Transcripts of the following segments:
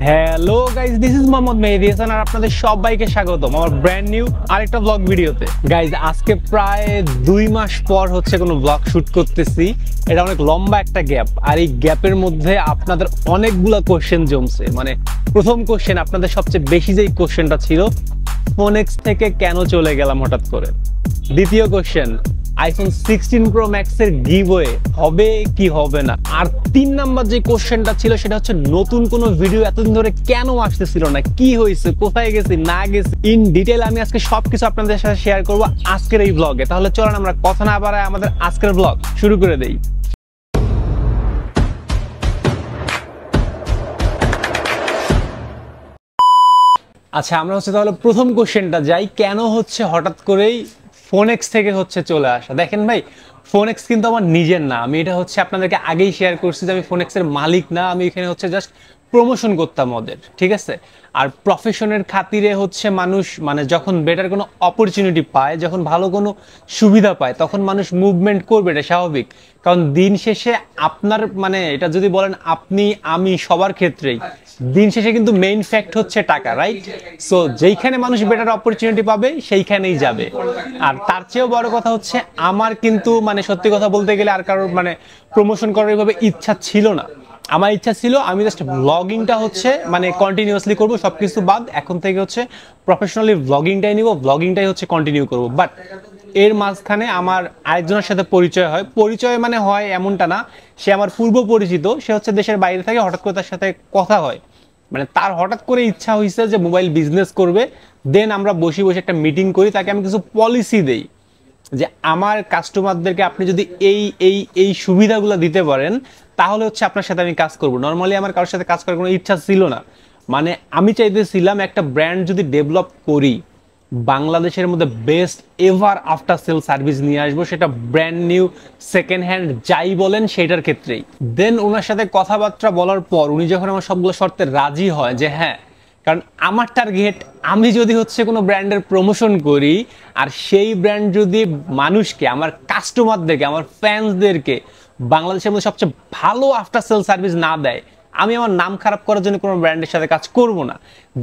Hello guys, this is Mohammad Mehedi Hasan আর আপনাদের সবাইকে স্বাগতম আমার ব্র্যান্ড নিউ আরেকটা ব্লগ ভিডিওতে। গাইজ, আজকে প্রায় 2 মাস পর হচ্ছে কোনো ব্লগ শুট করতেছি। এটা অনেক লম্বা একটা গ্যাপ, আর এই গ্যাপের মধ্যে আপনাদের অনেকগুলা কোশ্চেন জমছে। মানে প্রথম কোশ্চেন, আপনাদের সবচেয়ে বেশি যেই কোশ্চেনটা ছিল, ফোন এক্স থেকে কেন চলে গেলাম হঠাৎ করে। দ্বিতীয় কোশ্চেন, আইফোন 16 প্রো ম্যাক্সের গিভওয়ে হবে কি হবে না। আর 3 নাম্বার যে কোশ্চেনটা ছিল সেটা হচ্ছে নতুন কোনো ভিডিও এতদিন ধরে কেন আসতেছিল না, কি হয়েছে, কোথায় গেছি না গেছি, ইন ডিটেল আমি আজকে সবকিছু আপনাদের সাথে শেয়ার করব আজকের এই ব্লগে। তাহলে চলেন আমরা কথা না বাড়ায় আমাদের আজকের ব্লগ শুরু করে দেই। আচ্ছা, আমরা হচ্ছে তাহলে প্রথম কোশ্চেনটা যাই, কেন হচ্ছে হঠাৎ করেই ফোন এক্স থেকে হচ্ছে চলে আসা। দেখেন ভাই, ফোন এক্স কিন্তু আমার নিজের না। আমি এটা হচ্ছে আপনাদেরকে আগেই শেয়ার করছি যে আমি ফোন এক্সের মালিক না। আমি এখানে হচ্ছে জাস্ট প্রমোশন করতাম ওদের, ঠিক আছে। আর প্রফেশনের খাতিরে হচ্ছে মানুষ মানে যখন বেটার কোনো অপরচুনিটি পায়, যখন ভালো কোনো সুবিধা পায়, তখন মানুষ মুভমেন্ট করবে, এটা স্বাভাবিক। কারণ দিন শেষে আপনার মানে এটা যদি বলেন আপনি আমি সবার ক্ষেত্রেই দিন শেষে কিন্তু মেইন ফ্যাক্ট হচ্ছে টাকা, রাইট? সো যেইখানে মানুষ বেটার অপরচুনিটি পাবে সেইখানেই যাবে। আর তার চেয়েও বড় কথা হচ্ছে আমার কিন্তু মানে সত্যি কথা বলতে গেলে আর কারোর মানে প্রমোশন করার এইভাবে ইচ্ছা ছিল না। আমার ইচ্ছা ছিল আমি জাস্ট ব্লগিংটা হচ্ছে মানে কন্টিনিউয়াসলি করবো, সবকিছু বাদ এখন থেকে হচ্ছে প্রফেশনালি ব্লগিংটাই নিব, ব্লগিংটাই হচ্ছে কন্টিনিউ করবো। বাট এর মাঝখানে আমার আরেকজনের সাথে পরিচয় হয়। পরিচয় মানে হয় এমনটা না, সে আমার পূর্ব পরিচিত, সে হচ্ছে দেশের বাইরে থেকে, হঠাৎ করে তার সাথে কথা হয়। মানে তার হঠাৎ করে ইচ্ছা হয়েছে যে মোবাইল বিজনেস করবে। দেন আমরা বসে বসে একটা মিটিং করি, তাকে আমি কিছু পলিসি দেই যে আমার কাস্টমারদেরকে আপনি যদি এই এই এই সুবিধাগুলো দিতে পারেন তাহলে হচ্ছে আপনার সাথে আমি কাজ করব। নর্মালি আমার কারোর সাথে কাজ করার কোনো ইচ্ছা ছিল না। মানে আমি চাইতেছিলাম একটা ব্র্যান্ড যদি ডেভেলপ করি, বাংলাদেশের মধ্যে best ever after sale service নিয়ে আসবো, সেটা ব্র্যান্ড নিউ সেকেন্ড হ্যান্ড যাই বলেন সেটার ক্ষেত্রেই। দেন ওনার সাথে কথাবার্তা বলার পর উনি যখন আমার সবগুলো শর্তে রাজি হয় যে হ্যাঁ, কারণ আমার টার্গেট আমি যদি হচ্ছে কোনো ব্র্যান্ডের প্রমোশন করি আর সেই ব্র্যান্ড যদি মানুষকে, আমার কাস্টমারদেরকে, আমার ফ্যান্সদেরকে বাংলাদেশের মধ্যে সবচেয়ে ভালো আফটার সেল সার্ভিস না দেয়, আমি আমার নাম খারাপ করার জন্য কোনো ব্র্যান্ডের সাথে কাজ করব না।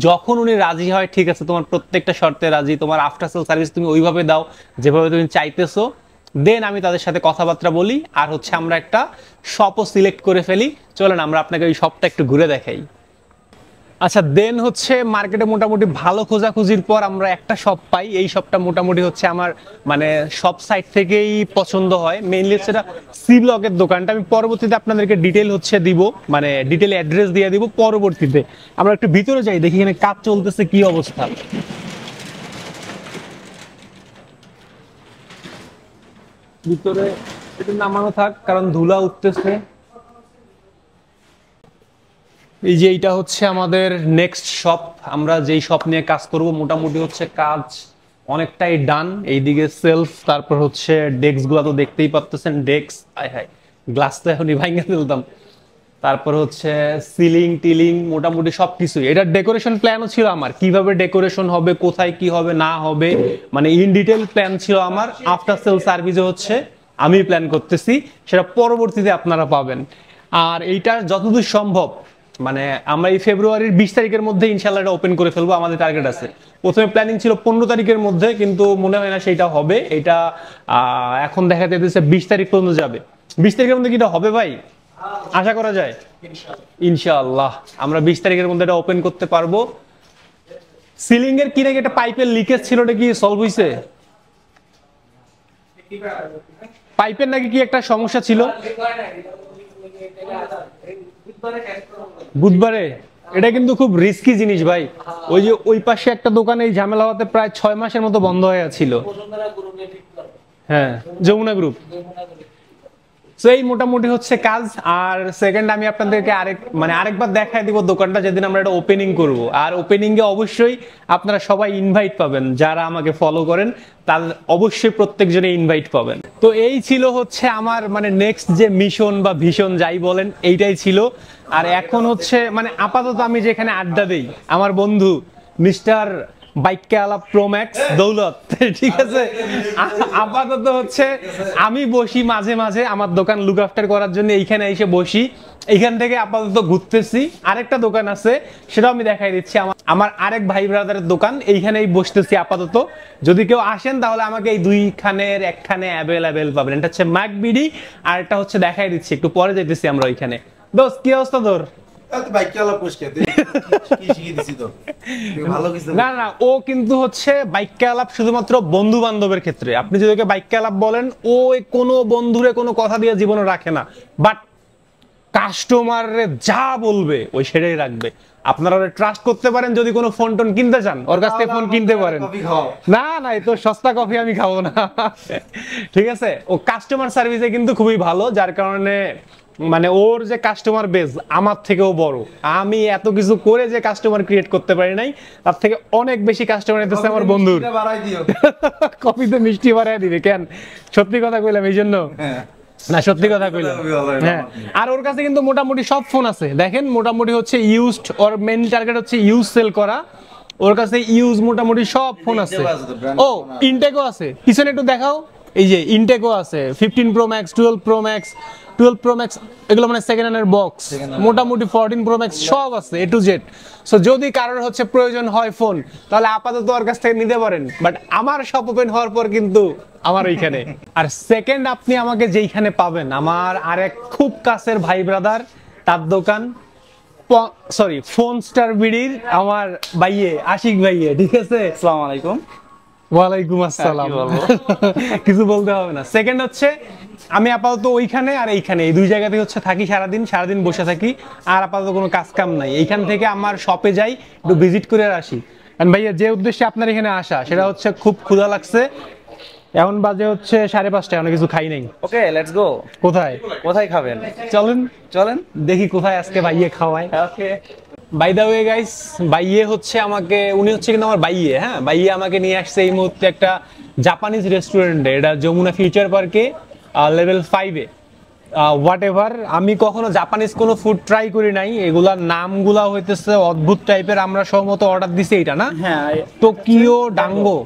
যখন উনি রাজি হয়, ঠিক আছে তোমার প্রত্যেকটা শর্তে রাজি, তোমার আফটার সেল সার্ভিস তুমি ওইভাবে দাও যেভাবে তুমি চাইতেছো, দেন আমি তাদের সাথে কথাবার্তা বলি আর হচ্ছে আমরা একটা শপও সিলেক্ট করে ফেলি। চলেন আমরা আপনাকে ওই শপটা একটু ঘুরে দেখাই। আচ্ছা, দেন হচ্ছে মার্কেটে মোটামুটি ভালো খোঁজাখুঁজির পর আমরা একটা শপ পাই। এই শপটা মোটামুটি হচ্ছে আমার মানে সব সাইট থেকেই পছন্দ হয়। মেইনলি হচ্ছে এটা সি ব্লকের দোকানটা। আমি পরবর্তীতে আপনাদেরকে ডিটেল হচ্ছে দিব, মানে ডিটেল অ্যাড্রেস দিয়ে দিব পরবর্তীতে। আমরা একটু ভিতরে যাই, দেখি এখানে কাজ চলতেছে কি অবস্থা। ভিতরে একটু নামানো থাক কারণ ধুলা উঠতেছে। এই যে এইটা হচ্ছে আমাদের নেক্সট শপ, আমরা যেই শপ নিয়ে কাজ করব। মোটামুটি হচ্ছে কাজ অনেকটাই ডান। এইদিকে সেলফ, তারপর হচ্ছে ডেস্ক গুলা তো দেখতেই পাচ্ছেন, ডেস্ক আয় হায় গ্লাস তো এখনই ভাঙে ফেলতাম। তারপর হচ্ছে সিলিং টিলিং মোটামুটি সবকিছু। এটার ডেকোরেশন প্ল্যানও ছিল আমার, কিভাবে ডেকোরেশন হবে, কোথায় কি হবে না হবে, মানে ইন ডিটেল প্ল্যান ছিল আমার। আফটার সেল সার্ভিসে হচ্ছে আমি প্ল্যান করতেছি, সেটা পরবর্তীতে আপনারা পাবেন। আর এইটা যতদূর সম্ভব মানে আমরা এই ফেব্রুয়ারির 20 তারিখের মধ্যে ইনশাল্লাহ এটা ওপেন করে ফেলবো, আমাদের টার্গেট আছে। প্রথমে প্ল্যানিং ছিল 15 তারিখের মধ্যে, কিন্তু মনে হয় না সেটা হবে। এটা এখন দেখা যাচ্ছে 20 তারিখ পর্যন্ত যাবে। 20 তারিখের মধ্যে কি এটা হবে ভাই? আশা করা যায় ইনশাআল্লাহ আমরা 20 তারিখের মধ্যে এটা ওপেন করতে পারবো। সিলিং এর কি নাকি একটা পাইপের লিকেজ ছিল, এটা কি সলভ হইছে? পাইপের নাকি কি একটা সমস্যা ছিল বুধবারে। এটা কিন্তু খুব রিস্কি জিনিস ভাই। ওই যে ওই পাশে একটা দোকানে এই ঝামেলা হতে প্রায় 6 মাসের মতো বন্ধ হয়ে ছিল। হ্যাঁ, যমুনা গ্রুপ। সো এই মোটামুটি হচ্ছে কাজ। আর সেকেন্ড আমি আপনাদেরকে আরেকবার দেখাই দিব দোকানটা যেদিন আমরা এটা ওপেনিং করব। আর ওপেনিং এ অবশ্যই আপনারা সবাই ইনভাইট পাবেন, যারা আমাকে ফলো করেন তার অবশ্যই প্রত্যেকজনে ইনভাইট পাবেন। তো এই ছিল হচ্ছে আমার মানে নেক্সট যে মিশন বা ভিশন যাই বলেন, এইটাই ছিল। আর এখন হচ্ছে মানে আপাতত আমি যেখানে আড্ডা দেই, আমার বন্ধু মিস্টার বাইককে আলাপ প্রো ম্যাক্স দৌলত, ঠিক আছে, আপাতত হচ্ছে আমি বসি মাঝে মাঝে আমার দোকান লুক আফটার করার জন্য এইখানে এসে বসি। এইখান থেকে আপাতত ঘুরতেছি, আরেকটা দোকান আছে সেটাও আমি দেখাই দিচ্ছি। আমার আরেক ভাই ব্রাদারের দোকান, এইখানেই বসতেছি আপাতত। যদি কেউ আসেন তাহলে আমাকে এই দুইখানের একখানে অ্যাভেলেবেল পাবেন। এটা হচ্ছে ম্যাকবিডি, আর এটা হচ্ছে দেখাই দিচ্ছি, একটু পরে যাইতেছি আমরা ওইখানে। দোস্ত কি অবস্থা তোর? না না, ও কিন্তু হচ্ছে বাইক আলাপ শুধুমাত্র বন্ধু বান্ধবের ক্ষেত্রে। আপনি যদি ওকে বাইক আলাপ বলেন, ও কোনো বন্ধুরে কোনো কথা দিয়ে জীবনে রাখে না, বাট কাস্টমারে যা বলবে ওই সেটাই রাখবে। আপনারা ওরে ট্রাস্ট করতে পারেন। যদি কোনো ফোন টোন কিনতে চান ওর কাছ থেকে ফোন কিনতে পারেন। না না, এই তো সস্তা কফি আমি খাবো না। ঠিক আছে, ও কাস্টমার সার্ভিসে কিন্তু খুবই ভালো, যার কারণে মানে ওর যে কাস্টমার বেস আমার থেকেও বড়। আমি এত কিছু করে যে কাস্টমার ক্রিয়েট করতে পারি নাই, তার থেকে অনেক বেশি কাস্টমার এসেছে আমার বন্ধুর। কফিতে মিষ্টি বাড়াই দিবে কেন? সত্যি কথা কইলাম এই জন্য। না সত্যি কথা কইলাম। হ্যাঁ, আর ওর কাছে কিন্তু মোটামুটি সব ফোন আছে। দেখেন মোটামুটি হচ্ছে ইউজড, ওর মেইন টার্গেট হচ্ছে ইউজ সেল করা। ওর কাছে ইউজ মোটামুটি সব ফোন আছে। ও ইনটেকও আছে, পিছনে একটু দেখাও। এই যে ইনটেকও আছে, 15 pro max, 12 pro max, 12 pro max, এগুলো মানে সেকেন্ড হ্যান্ডের বক্স। মোটামুটি 14 প্রো ম্যাক্স সব আছে, এ টু জেড। সো যদি কারোর হচ্ছে প্রয়োজন হয় ফোন, তাহলে আপাতত ওর কাছ থেকে নিতে পারেন। বাট আমার শপ ওপেন হওয়ার পর কিন্তু আমার ওইখানে। আর সেকেন্ড আপনি আমাকে যেইখানে পাবেন, আমার আরেক খুব কাছের ভাই ব্রাদার, তার দোকান, সরি ফোন স্টার বিডির আমার ভাইয়ে আশিক ভাইয়ে। ঠিক আছে, আসসালামু আলাইকুম। ওয়ালাইকুম আসসালাম। কিছু বলতে হবে না। সেকেন্ড হচ্ছে আমি আপাতত ওইখানে আর এইখানে, এই দুই জায়গাতে হচ্ছে থাকি সারাদিন বসে থাকি। আর আপাতত কোনো কাজ কাম নাই। এইখান থেকে আমার শপে যাই, একটু ভিজিট করে আসি। কারণ ভাইয়া যে উদ্দেশ্যে আপনার এখানে আসা, সেটা হচ্ছে খুব ক্ষুধা লাগছে। এখন বাজে হচ্ছে 5:30, এখনো কিছু খাই নাই। ওকে, লেটস গো। কোথায় কোথায় খাবেন? চলেন চলেন দেখি কোথায় আজকে ভাইয়ে খাওয়ায়। ওকে। বাই দ্য ওয়ে গাইস, বাইয়ে হচ্ছে আমাকে, উনি হচ্ছে কিন্তু আমার বাইয়ে, হ্যাঁ বাইয়ে আমাকে নিয়ে আসছে এই মুহূর্তে একটা জাপানিজ রেস্টুরেন্টে। এটা যমুনা ফিউচার পার্কে লেভেল 5-এ। হোয়াট এভার, আমি কখনো জাপানিজ কোনো ফুড ট্রাই করি নাই। এগুলার নামগুলা হইতেছে অদ্ভুত টাইপের। আমরা সম্ভবত অর্ডার দিছি এটা না? হ্যাঁ, টোকিও ডাঙ্গো।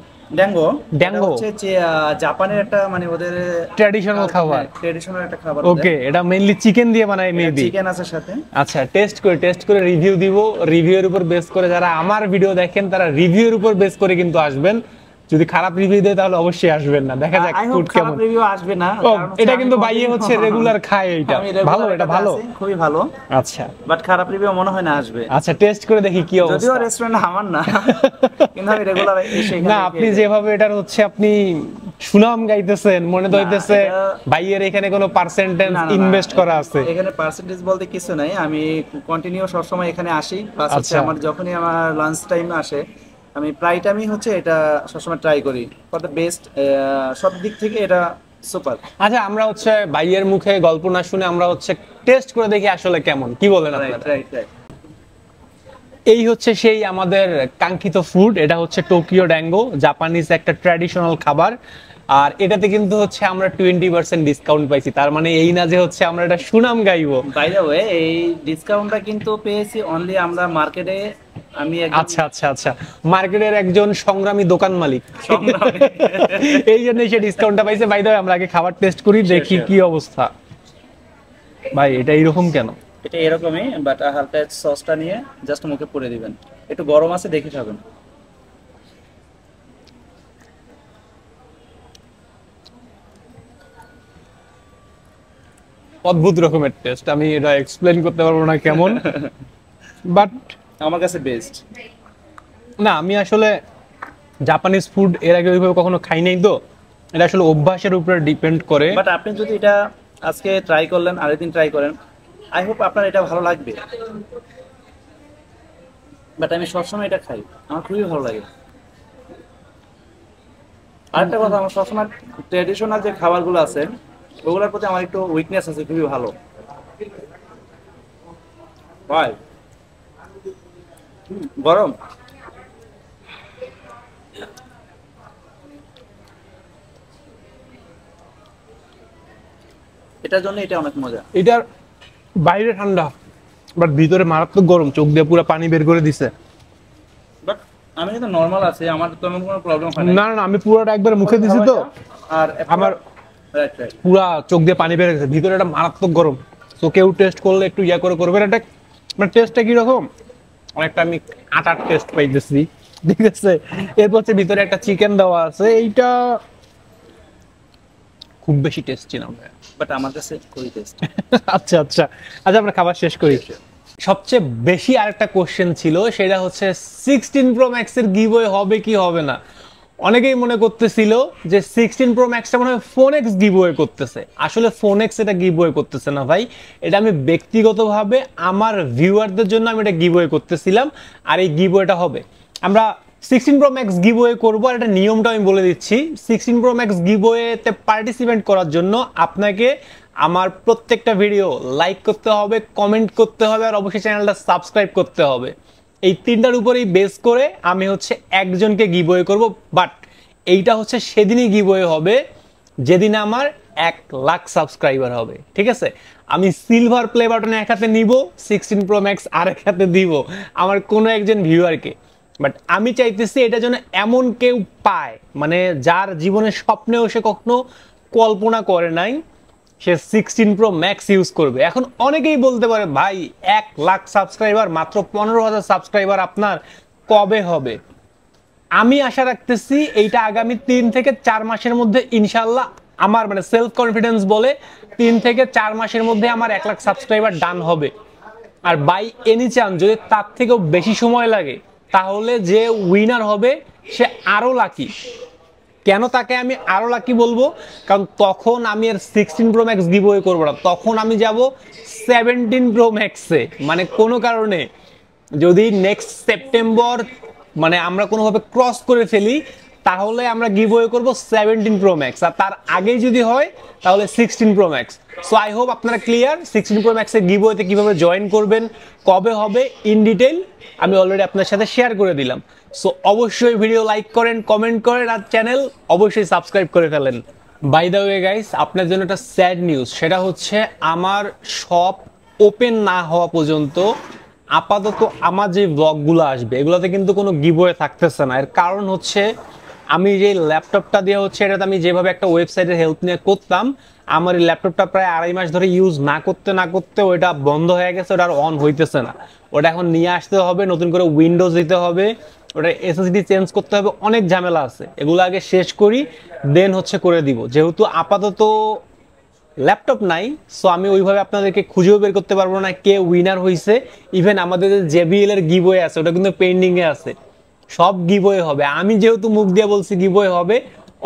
ড্যাঙ্গো হচ্ছে যে জাপানের একটা মানে ওদের ট্র্যাডিশনাল খাবার, ট্র্যাডিশনাল একটা খাবার। ওকে, এটা মেইনলি চিকেন দিয়ে বানায় মেবি। চিকেন আছে সাথে। আচ্ছা, টেস্ট করে রিভিউ দিব। রিভিউয়ের উপর বেস করে যারা আমার ভিডিও দেখেন, তারা রিভিউয়ের উপর বেস করে কিন্তু আসবেন। যদি খারাপ রিভিউ দেয় তাহলে অবশ্যই আসবেন না। দেখা যাক ফুড কেমন। খারাপ রিভিউ আসবে না, কারণ এটা কিন্তু বাইয়ে হচ্ছে রেগুলার খায়। এইটা ভালো, এটা ভালো, খুবই ভালো। আচ্ছা, বাট খারাপ রিভিউ মনে হয় না আসবে। আচ্ছা, টেস্ট করে দেখি কি অবস্থা। যদিও রেস্টুরেন্ট আমার না, কিন্তু আমি রেগুলার এসে এখানে। না, আপনি যেভাবে এটার হচ্ছে আপনি সুনাম গাইতেছেন, মনে তো হইতেছে বাইয়ের এখানে কোনো পার্সেন্টেজ ইনভেস্ট করা আছে। এখানে পার্সেন্টেজ বলতে কিছু নাই। আমি কন্টিনিউ সব সময় এখানে আসি। প্লাস হচ্ছে আমার যখনই আমার লাঞ্চ টাইম আসে, আমি প্রায় টাইমই হচ্ছে এটা সবসময় ট্রাই করি। ফর দ্য বেস্ট, সব দিক থেকে এটা সুপার। আচ্ছা, আমরা হচ্ছে বাইয়ের মুখে গল্প না শুনে আমরা হচ্ছে টেস্ট করে দেখি আসলে কেমন, কি বলেন আপনারা? রাইট। এই হচ্ছে সেই আমাদের কাঙ্ক্ষিত ফুড। এটা হচ্ছে টোকিও ড্যাঙ্গো, জাপানিজ একটা ট্র্যাডিশনাল খাবার। আর এটাতে কিন্তু হচ্ছে আমরা 20% ডিসকাউন্ট পাইছি। তার মানে এই না যে হচ্ছে আমরা এটা সুনাম গাইবো। বাই দ্য ওয়ে, এই ডিসকাউন্টটা কিন্তু পেয়েছি অনলি আমরা মার্কেটে। আমি আচ্ছা, মার্কেটের একজন সংগ্রামী দোকান মালিক, এই জন্য সে ডিসকাউন্টটা পাইছে। বাই দ্য ওয়ে, আমরা আগে খাবার টেস্ট করি, দেখি কি অবস্থা। ভাই এটা এইরকম কেন? এটা এরকমই, বাট হালকা সসটা নিয়ে জাস্ট মুখে পুরে দিবেন। একটু গরম আছে, দেখে খাবেন। অদ্ভুত রকমের টেস্ট, আমি এটা এক্সপ্লেইন করতে পারবো না কেমন, বাট আমার কাছে বেস্ট। না, আমি আসলে জাপানিজ ফুড এর আগে ওইভাবে কখনো খাই নাই, তো এটা আসলে অভ্যাসের উপরে ডিপেন্ড করে। বাট আপনি যদি এটা আজকে ট্রাই করলেন, আরেকদিন ট্রাই করেন, আই হোপ আপনার এটা ভালো লাগবে। বাট আমি সবসময় এটা খাই, আমার খুবই ভালো লাগে। আরেকটা কথা, আমার সবসময় ট্র্যাডিশনাল যে খাবারগুলো আছে ওগুলোর প্রতি আমার একটু উইকনেস আছে, খুবই ভালো। ভাই গরম, এটার জন্য এটা অনেক মজা। এটার বাইরে ঠান্ডা, বাট ভিতরে মারাত্মক গরম, চোখ দিয়ে পুরো পানি বের করে দিছে। বাট আমি কিন্তু নরমাল আছে, আমার তেমন কোনো প্রবলেম হয় না না, আমি পুরোটা একবার মুখে দিছি তো, আর আমার রাইট পুরা চোখ দিয়ে পানি বের গেছে। ভিতরে একটা মারাত্মক গরম। তো কেউ টেস্ট করলে একটু ইয়া করে করবেন। এটা মানে টেস্টটা কিরকম, অনেকটা আমি আটার টেস্ট পাইতেছি, ঠিক আছে। এরপর হচ্ছে ভিতরে একটা চিকেন দেওয়া আছে, এইটা খুব বেশি টেস্টি না ভাই। বাট আমার কাছে খুবই টেস্ট। আচ্ছা আচ্ছা আচ্ছা, আমরা খাবার শেষ করি। সবচেয়ে বেশি আরেকটা কোশ্চেন ছিল, সেটা হচ্ছে 16 প্রো ম্যাক্সের গিভওয়ে হবে কি হবে না। অনেকেই মনে করতেছিল যে 16 প্রো ম্যাক্সটা মনে হয় ফোনেক্স গিভওয়ে করতেছে। আসলে ফোনেক্স এটা গিভওয়ে করতেছে না ভাই, এটা আমি ব্যক্তিগতভাবে আমার ভিউয়ারদের জন্য আমি এটা গিভওয়ে করতেছিলাম। আর এই গিভওয়েটা হবে, আমরা 16 প্রো ম্যাক্স গিভওয়ে করবো। আর এটা নিয়মটা আমি বলে দিচ্ছি, 16 প্রো ম্যাক্স গিভওয়েতে পার্টিসিপেট করার জন্য আপনাকে আমার প্রত্যেকটা ভিডিও লাইক করতে হবে, কমেন্ট করতে হবে, আর অবশ্যই চ্যানেলটা সাবস্ক্রাইব করতে হবে। এই তিনটার উপরেই বেস করে আমি হচ্ছে একজনকে গিভওয়ে করব। বাট এইটা হচ্ছে সেদিনই গিভওয়ে হবে যেদিন আমার 1 লাখ সাবস্ক্রাইবার হবে, ঠিক আছে। আমি সিলভার প্লে বাটনে এক হাতে নিব, 16 প্রো ম্যাক্স আর এক হাতে দিব আমার কোনো একজন ভিউয়ারকে। বাট আমি চাইতেছি এটা যেন এমন কেউ পায়, মানে যার জীবনের স্বপ্নেও সে কখনো কল্পনা করে নাই সে 16 প্রো ম্যাক্স ইউজ করবে। এখন অনেকেই বলতে পারে ভাই 1 লাখ সাবস্ক্রাইবার, মাত্র 15,000 সাবস্ক্রাইবার আপনার কবে হবে? আমি আশা রাখতেছি এইটা আগামী 3 থেকে 4 মাসের মধ্যে ইনশাল্লাহ, আমার মানে সেলফ কনফিডেন্স বলে 3 থেকে 4 মাসের মধ্যে আমার 1 লাখ সাবস্ক্রাইবার ডান হবে। আর বাই এনি চান্স যদি তার থেকেও বেশি সময় লাগে, তাহলে যে উইনার হবে সে আরো লাকি। কেন তাকে আমি আরো লাকি বলবো? কারণ তখন আমি আর 16 প্রো ম্যাক্স গিভওয়ে করবো না, তখন আমি যাব 17 প্রো ম্যাক্সে। মানে কোনো কারণে যদি নেক্সট সেপ্টেম্বর মানে আমরা কোনোভাবে ক্রস করে ফেলি, তাহলে আমরা গিভওয়ে করব 17 প্রো ম্যাক্স। আর তার আগেই যদি হয় তাহলে 16 pro max. So I hope আপনারা ক্লিয়ার 16 প্রো ম্যাক্সের গিভওয়েতে কিভাবে জয়েন করবেন, কবে হবে, ইন ডিটেইল আমি অলরেডি আপনার সাথে শেয়ার করে দিলাম। সো অবশ্যই ভিডিও লাইক করেন, কমেন্ট করেন, আর চ্যানেল অবশ্যই সাবস্ক্রাইব করে ফেলেন। বাই দ্য ওয়ে গাইস, আপনার জন্য একটা স্যাড নিউজ, সেটা হচ্ছে আমার শপ ওপেন না হওয়া পর্যন্ত আপাতত আমার যে ব্লগগুলো আসবে এগুলোতে কিন্তু কোনো গিভওয়ে থাকতেছে না। এর কারণ হচ্ছে আমি যে ল্যাপটপটা দিয়ে হচ্ছে এটাতে আমি যেভাবে একটা ওয়েবসাইটের হেল্প নিয়ে করতাম, আমার এই ল্যাপটপটা প্রায় 2.5 মাস ধরে ইউজ না করতে ওইটা বন্ধ হয়ে গেছে, ওটা আর অন হইতেছে না। ওটা এখন নিয়ে আসতে হবে, নতুন করে উইন্ডোজ দিতে হবে, ওটা এসএসডি চেঞ্জ করতে হবে, অনেক ঝামেলা আছে। এগুলো আগে শেষ করি, দেন হচ্ছে করে দিব। যেহেতু আপাতত ল্যাপটপ নাই, সো আমি ওইভাবে আপনাদেরকে খুঁজেও বের করতে পারবো না কে উইনার হয়েছে। ইভেন আমাদের যে জেবিএল এর গিভওয়ে আছে ওটা কিন্তু পেন্ডিং এ আছে। সব গিভওয়ে হবে, আমি যেহেতু মুখ দিয়ে বলছি গিভওয়ে হবে,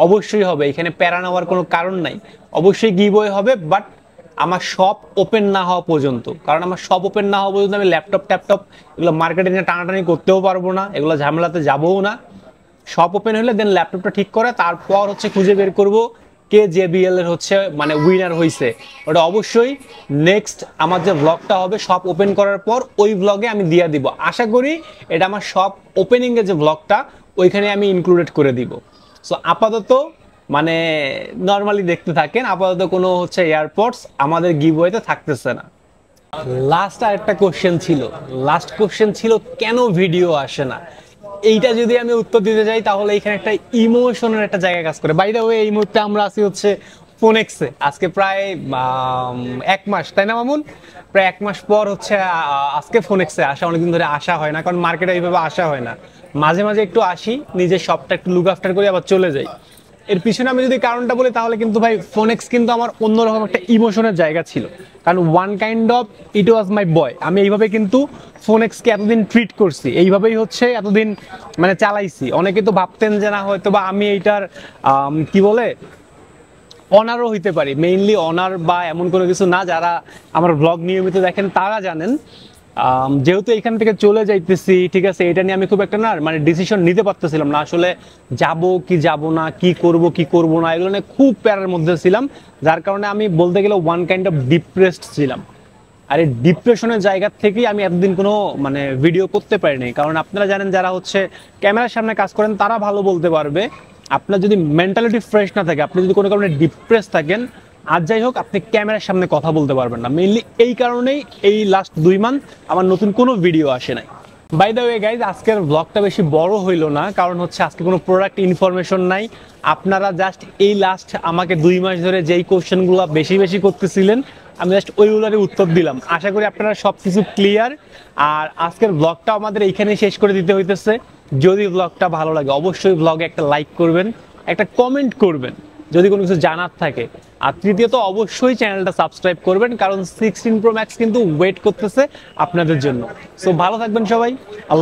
অবশ্যই হবে, এখানে প্যারা নেওয়ার কোনো কারণ নাই, অবশ্যই গিভওয়ে হবে। বাট আমার শপ ওপেন না হওয়া পর্যন্ত, কারণ আমার শপ ওপেন না হওয়া পর্যন্ত আমি ল্যাপটপ ট্যাপটপ এগুলো মার্কেটে নিয়ে টানাটানি করতেও পারবো না, এগুলো ঝামেলাতে যাবও না। শপ ওপেন হলে দেন ল্যাপটপটা ঠিক করে তারপর হচ্ছে খুঁজে বের করব কে জেবিএল এর হচ্ছে মানে উইনার হয়েছে। ওটা অবশ্যই নেক্সট আমার যে ব্লগটা হবে শপ ওপেন করার পর, ওই ব্লগে আমি দিয়ে দিব। আশা করি এটা আমার শপ ওপেনিং এর যে ব্লগটা ওইখানে আমি ইনক্লুডেড করে দিব। সো আপাতত মানে নর্মালি দেখতে থাকেন, আপাতত কোনো হচ্ছে এয়ারপডস আমাদের গিভওয়েতে থাকতেছে না। লাস্ট আরেকটা কোশ্চেন ছিল, লাস্ট কোশ্চেন ছিল কেন ভিডিও আসে না। এইটা যদি আমি উত্তর দিতে যাই তাহলে এখানে একটা ইমোশনের একটা জায়গা কাজ করে। বাই দ্য ওয়ে এই মুহূর্তে আমরা আছি হচ্ছে ফোনেক্সে, আজকে প্রায় 1 মাস, তাই না মামুন? প্রায় 1 মাস পর হচ্ছে আজকে ফোনেক্সে আসা, অনেকদিন ধরে আসা হয় না, কারণ মার্কেটে এইভাবে আসা হয় না। মাঝে মাঝে একটু আসি, নিজের শপটা একটু লুক আফটার করে আবার চলে যাই। এর পিছনে আমি যদি কারণটা বলি তাহলে কিন্তু ভাই ফোনেক্স কিন্তু আমার অন্যরকম একটা ইমোশনের জায়গা ছিল, কারণ ওয়ান কাইন্ড অফ ইট ওয়াজ মাই বয়। আমি এইভাবে কিন্তু ফোনেক্সকে এতদিন ট্রিট করছি, এইভাবেই হচ্ছে এতদিন মানে চালাইছি। অনেকে তো ভাবতেন যে না হয়তো বা আমি এইটার কি বলে অনারও হইতে পারি, মেইনলি অনার বা এমন কোনো কিছু না। যারা আমার ব্লগ নিয়মিত দেখেন তারা জানেন, যেহেতু এখান থেকে চলে যাইতেছি, ঠিক আছে, এটা নিয়ে আমি খুব একটা না মানে ডিসিশন নিতে পারতেছিলাম না আসলে, যাব কি যাব না, কি করব না, এগুলো নিয়ে খুব প্যারার মধ্যে ছিলাম। যার কারণে আমি বলতে গেলে ওয়ান কাইন্ড অফ ডিপ্রেসড ছিলাম। আর এই ডিপ্রেশনের জায়গা থেকেই আমি এতদিন কোনো মানে ভিডিও করতে পারিনি। কারণ আপনারা জানেন যারা হচ্ছে ক্যামেরার সামনে কাজ করেন তারা ভালো বলতে পারবে, আপনার যদি মেন্টালিটি ফ্রেশ না থাকে, আপনি যদি কোনো কারণে ডিপ্রেস থাকেন, আর যাই হোক আপনি ক্যামেরার সামনে কথা বলতে পারবেন না। মেইনলি এই কারণেই এই লাস্ট 2 মান্থ আমার নতুন কোনো ভিডিও আসে নাই। বাই দ্য ওয়ে গাইজ, আজকের ব্লগটা বেশি বড় হইলো না, কারণ হচ্ছে আজকে কোনো প্রোডাক্ট ইনফরমেশন নাই। আপনারা জাস্ট এই লাস্ট আমাকে 2 মাস ধরে যেই কোশ্চেনগুলো বেশি করতেছিলেন আমি জাস্ট ওইগুলোরই উত্তর দিলাম। আশা করি আপনারা সব কিছু ক্লিয়ার। আর আজকের ব্লগটা আমাদের এইখানেই শেষ করে দিতে হইতেছে। যদি ব্লগটা ভালো লাগে অবশ্যই ব্লগে একটা লাইক করবেন, একটা কমেন্ট করবেন যদি কোনো কিছু জানার থাকে। আর তৃতীয়ত অবশ্যই চ্যানেলটা সাবস্ক্রাইব করবেন, কারণ 16 Pro Max কিন্তু ওয়েট করতেছে আপনাদের জন্য। সো ভালো থাকবেন সবাই, আল্লাহ।